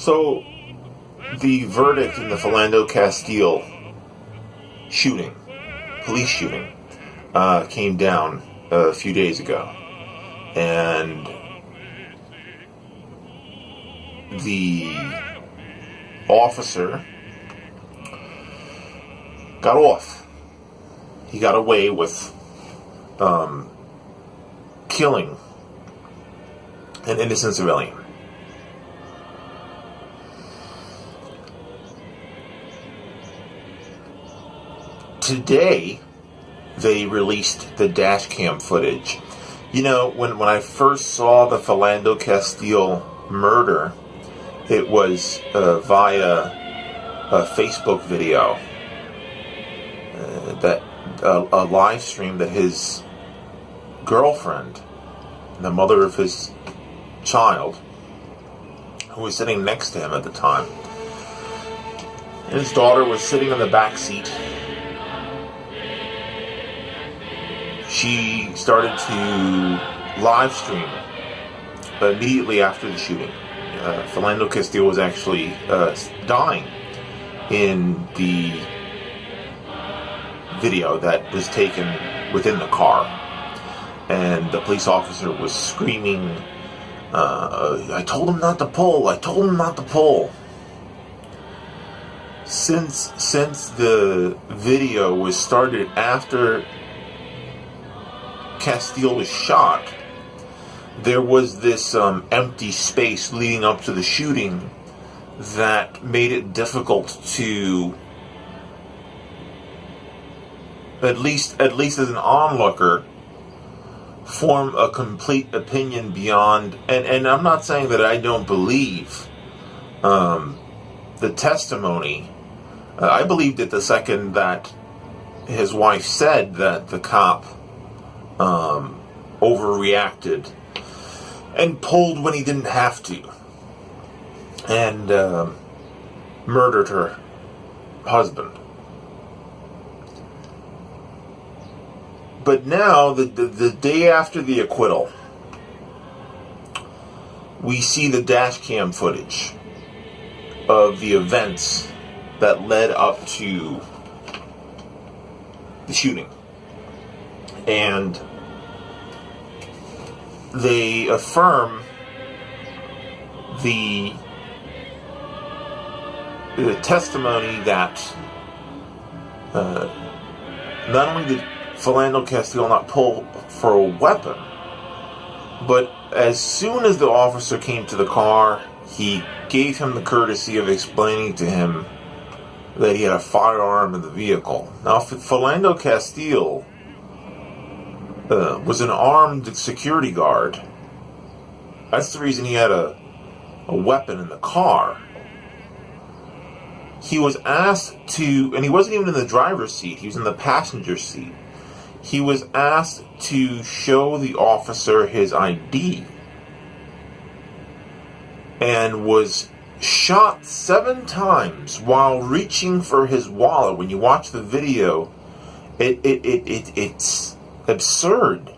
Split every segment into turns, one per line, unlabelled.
So, the verdict in the Philando Castile shooting, police shooting, came down a few days ago. And the officer got off. He got away with killing an innocent civilian. Today, they released the dash cam footage. You know, when I first saw the Philando Castile murder, it was via a Facebook video, a live stream that his girlfriend, the mother of his child, who was sitting next to him at the time, his daughter was sitting in the back seat. She started to live stream immediately after the shooting. Philando Castile was actually dying in the video that was taken within the car. And the police officer was screaming, I told him not to pull, I told him not to pull. Since the video was started after Castile was shot, there was this empty space leading up to the shooting that made it difficult to, at least as an onlooker, form a complete opinion beyond, and I'm not saying that I don't believe the testimony. I believed it the second that his wife said that the cop overreacted and pulled when he didn't have to, and murdered her husband. But now, the day after the acquittal, we see the dash cam footage of the events that led up to the shooting. And they affirm the testimony that not only did Philando Castile not pull for a weapon, but as soon as the officer came to the car, he gave him the courtesy of explaining to him that he had a firearm in the vehicle. Now, Philando Castile was an armed security guard. That's the reason he had a weapon in the car. He was asked to, and he wasn't even in the driver's seat, he was in the passenger seat. He was asked to show the officer his ID and was shot 7 times while reaching for his wallet. When you watch the video, it's absurd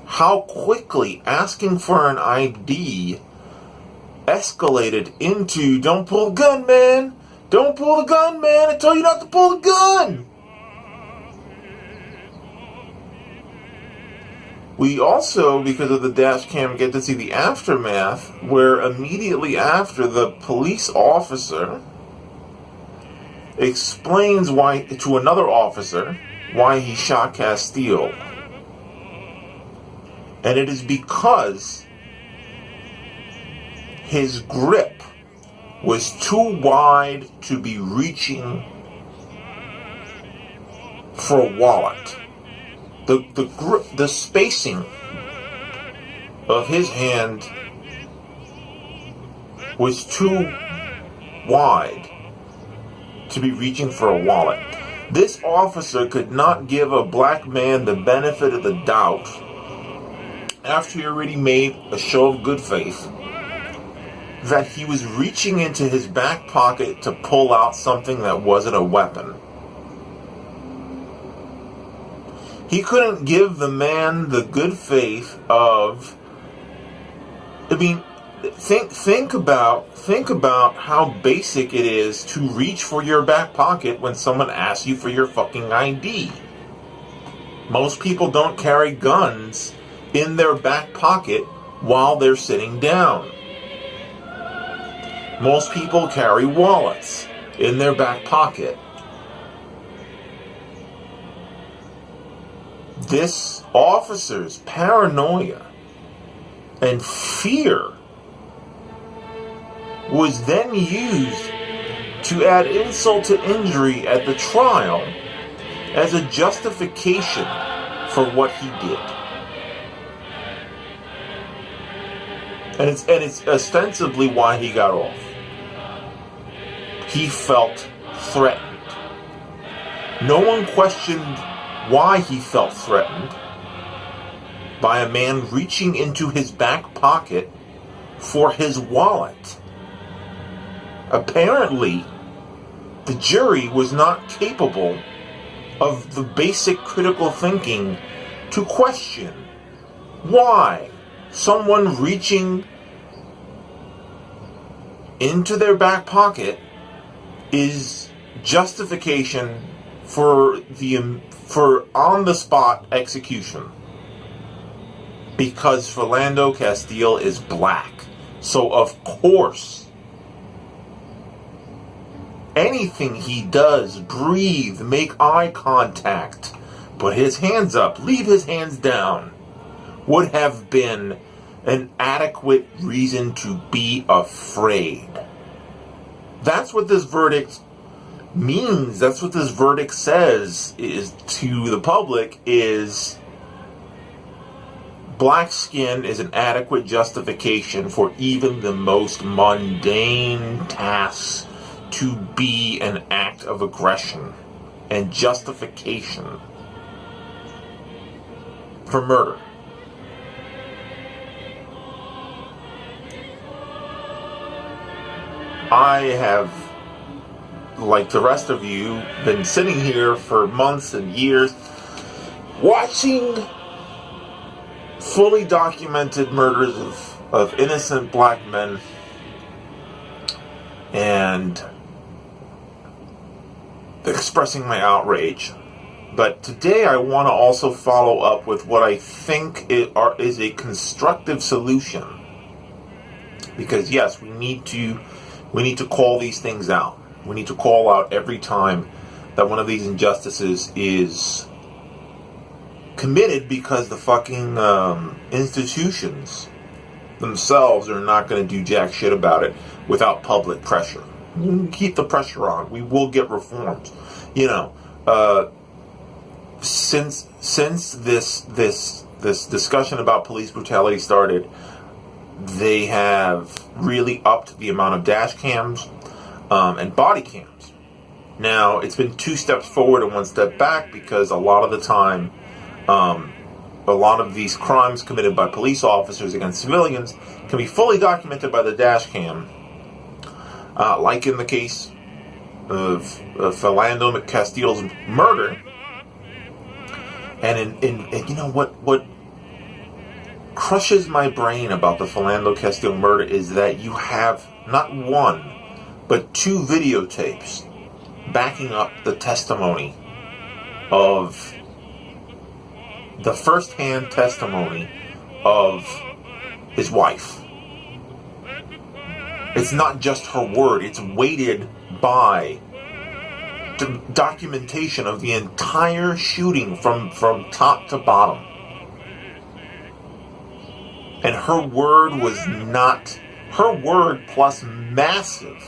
how quickly asking for an ID escalated into, don't pull the gun, man! Don't pull the gun, man! I told you not to pull the gun! We also, because of the dash cam, get to see the aftermath, where immediately after, the police officer explains why to another officer why he shot Castile. And it is because his grip was too wide to be reaching for a wallet. The spacing of his hand was too wide to be reaching for a wallet. This officer could not give a black man the benefit of the doubt after he already made a show of good faith that he was reaching into his back pocket to pull out something that wasn't a weapon. He couldn't give the man the good faith of, think about how basic it is to reach for your back pocket when someone asks you for your fucking ID. Most people don't carry guns in their back pocket while they're sitting down. Most people carry wallets in their back pocket. This officer's paranoia and fear was then used to add insult to injury at the trial as a justification for what he did. And it's ostensibly why he got off. He felt threatened. No one questioned why he felt threatened by a man reaching into his back pocket for his wallet. Apparently, the jury was not capable of the basic critical thinking to question why someone reaching into their back pocket is justification for on-the-spot execution. Because Philando Castile is black. So of course, anything he does, breathe, make eye contact, put his hands up, leave his hands down, would have been an adequate reason to be afraid. That's what this verdict means. That's what this verdict says is to the public is black skin is an adequate justification for even the most mundane tasks to be an act of aggression and justification for murder. I have, like the rest of you, been sitting here for months and years watching fully documented murders of innocent black men and expressing my outrage. But today I want to also follow up with what I think is a constructive solution. Because yes, we need to call these things out. We need to call out every time that one of these injustices is committed because the fucking institutions themselves are not going to do jack shit about it without public pressure. Keep the pressure on. We will get reforms. You know, since this discussion about police brutality started, they have really upped the amount of dash cams and body cams. Now, it's been 2 steps forward and 1 step back because a lot of the time, a lot of these crimes committed by police officers against civilians can be fully documented by the dash cam. Like in the case of Philando Castile's murder. And you know what crushes my brain about the Philando Castile murder is that you have not 1, but 2 videotapes backing up the testimony of the first-hand testimony of his wife. It's not just her word, it's weighted by documentation of the entire shooting from top to bottom. And her word was not, her word plus massive,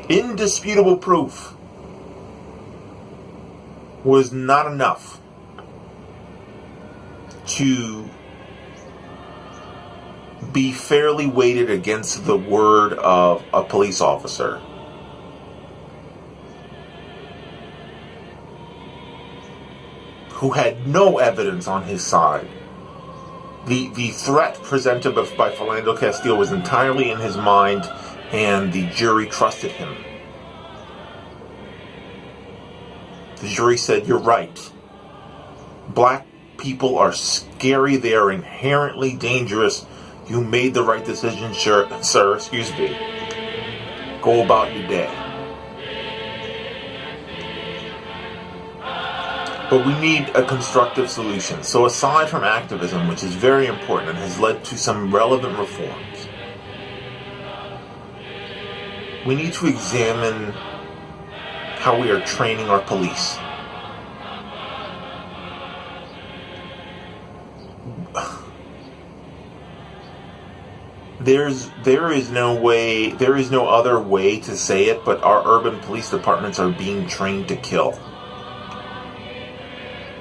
indisputable proof was not enough to be fairly weighted against the word of a police officer. Who had no evidence on his side. The threat presented by Philando Castile was entirely in his mind, and the jury trusted him. The jury said, "You're right. Black people are scary. They are inherently dangerous You made the right decision, sir. Excuse me. Go about your day. But we need a constructive solution. So aside from activism, which is very important and has led to some relevant reforms, we need to examine how we are training our police. There is no other way to say it, but our urban police departments are being trained to kill.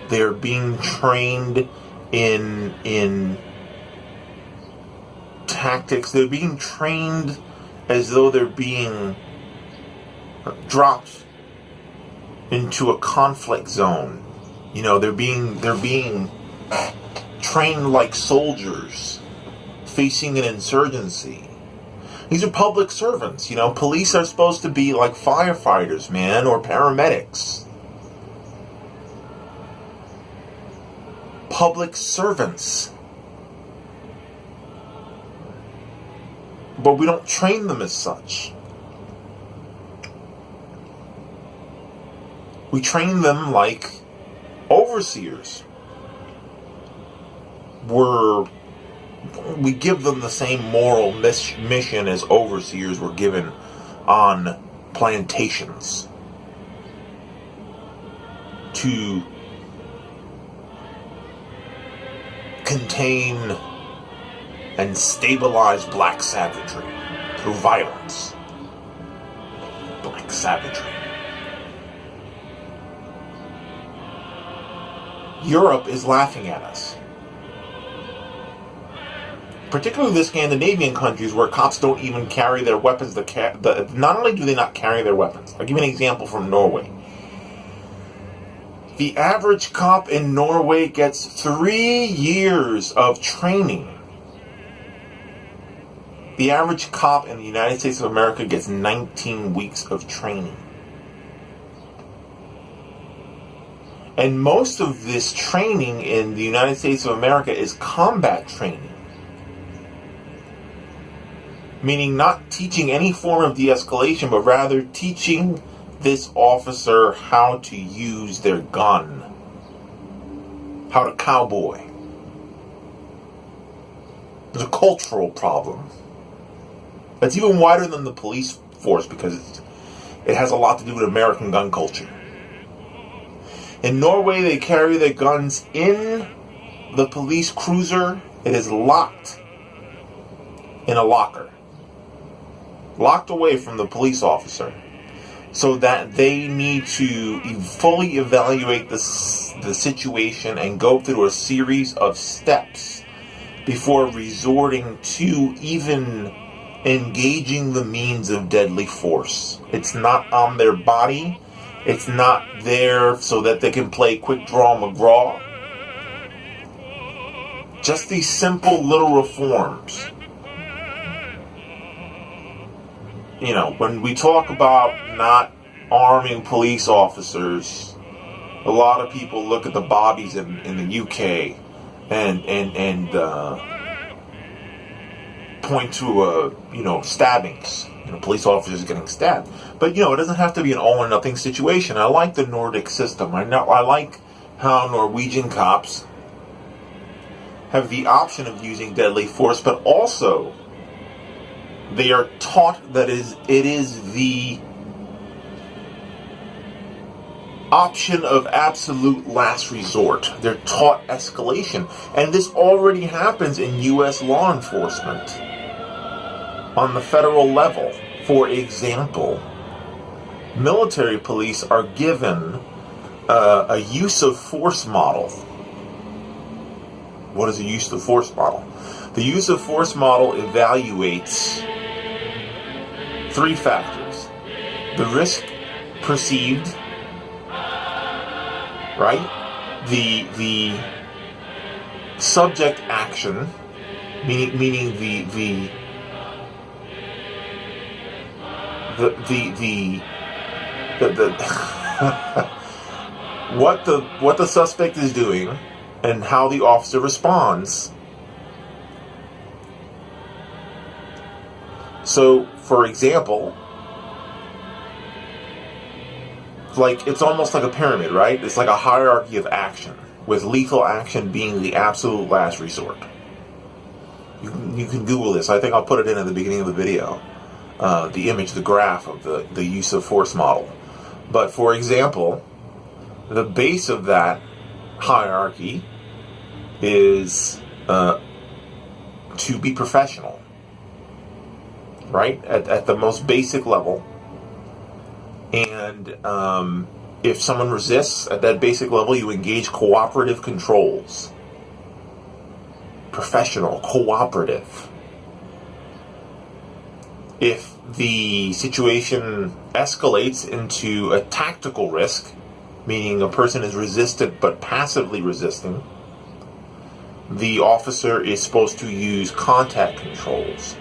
They're being trained in tactics. They're being trained as though they're being dropped into a conflict zone. You know, they're being trained like soldiers facing an insurgency. These are public servants. You know, police are supposed to be like firefighters, man, or paramedics. Public servants. But we don't train them as such. We train them like overseers. We give them the same moral mission as overseers were given on plantations to contain and stabilize black savagery through violence. Black savagery. Europe is laughing at us. Particularly the Scandinavian countries where cops don't even carry their weapons. Not only do they not carry their weapons. I'll give you an example from Norway. The average cop in Norway gets 3 years of training. The average cop in the United States of America gets 19 weeks of training. And most of this training in the United States of America is combat training. Meaning not teaching any form of de-escalation, but rather teaching this officer how to use their gun. How to cowboy. There's a cultural problem. That's even wider than the police force because it has a lot to do with American gun culture. In Norway, they carry their guns in the police cruiser. It is locked in a locker. Locked away from the police officer, so that they need to fully evaluate the situation and go through a series of steps before resorting to even engaging the means of deadly force. It's not on their body. It's not there so that they can play quick draw McGraw. Just these simple little reforms. You know, when we talk about not arming police officers, a lot of people look at the bobbies in the UK and point to stabbings. Police officers getting stabbed. But it doesn't have to be an all or nothing situation. I like the Nordic system. I like how Norwegian cops have the option of using deadly force, but also they are taught that it is the option of absolute last resort. They're taught escalation. And this already happens in U.S. law enforcement on the federal level. For example, military police are given a use of force model. What is a use of force model? The use of force model evaluates 3 factors. The risk perceived, right? The subject action, meaning the what the suspect is doing and how the officer responds, So, for example, like, it's almost like a pyramid, right? It's like a hierarchy of action, with lethal action being the absolute last resort. You can Google this. I think I'll put it in at the beginning of the video. The image, the graph of the use of force model. But, for example, the base of that hierarchy is to be professional, right? At the most basic level. And if someone resists at that basic level, you engage cooperative controls. Professional, cooperative. If the situation escalates into a tactical risk, meaning a person is resistant but passively resisting, the officer is supposed to use contact controls,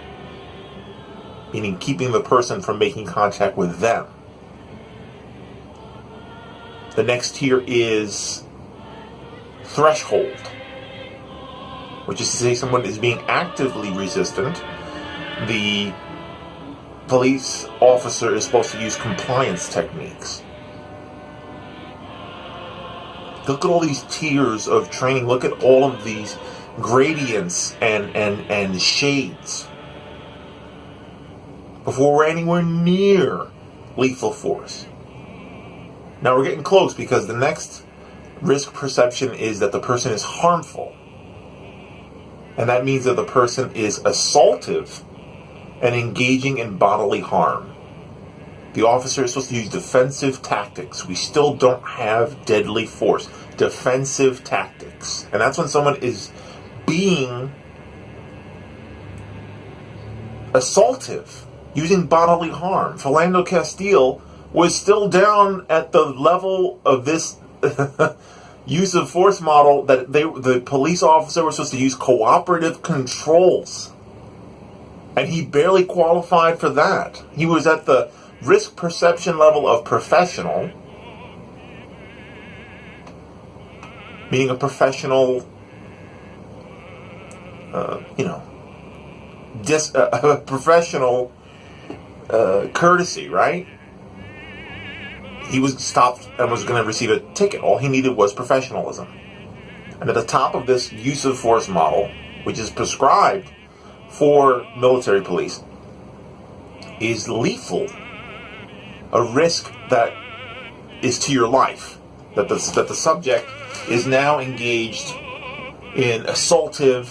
meaning keeping the person from making contact with them. The next tier is threshold, which is to say someone is being actively resistant. The police officer is supposed to use compliance techniques. Look at all these tiers of training. Look at all of these gradients and shades before we're anywhere near lethal force. Now we're getting close, because the next risk perception is that the person is harmful. And that means that the person is assaultive and engaging in bodily harm. The officer is supposed to use defensive tactics. We still don't have deadly force. Defensive tactics. And that's when someone is being assaultive, using bodily harm. Philando Castile was still down at the level of this use of force model that the police officer was supposed to use cooperative controls. And he barely qualified for that. He was at the risk perception level of professional, meaning a professional, professional courtesy, right? He was stopped and was going to receive a ticket. All he needed was professionalism. And at the top of this use of force model, which is prescribed for military police, is lethal. A risk that is to your life. That the subject is now engaged in assaultive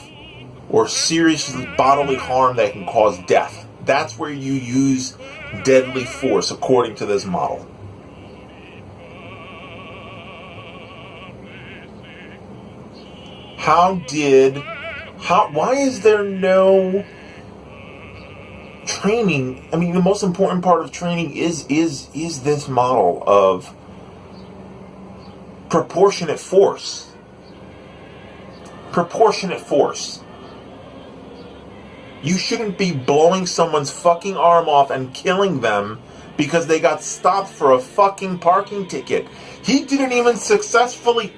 or serious bodily harm that can cause death. That's where you use deadly force, according to this model. Why is there no training? I mean, the most important part of training is this model of proportionate force. Proportionate force. You shouldn't be blowing someone's fucking arm off and killing them because they got stopped for a fucking parking ticket. He didn't even successfully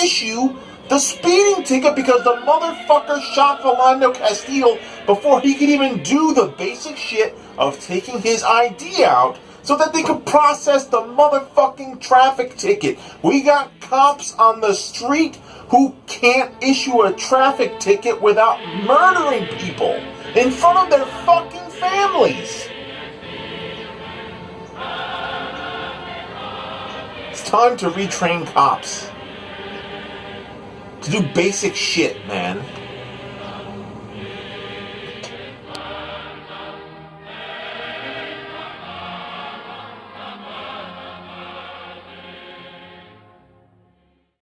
issue the speeding ticket because the motherfucker shot Philando Castile before he could even do the basic shit of taking his ID out so that they could process the motherfucking traffic ticket. We got cops on the street who can't issue a traffic ticket without murdering people in front of their fucking families. It's time to retrain cops to do basic shit, man.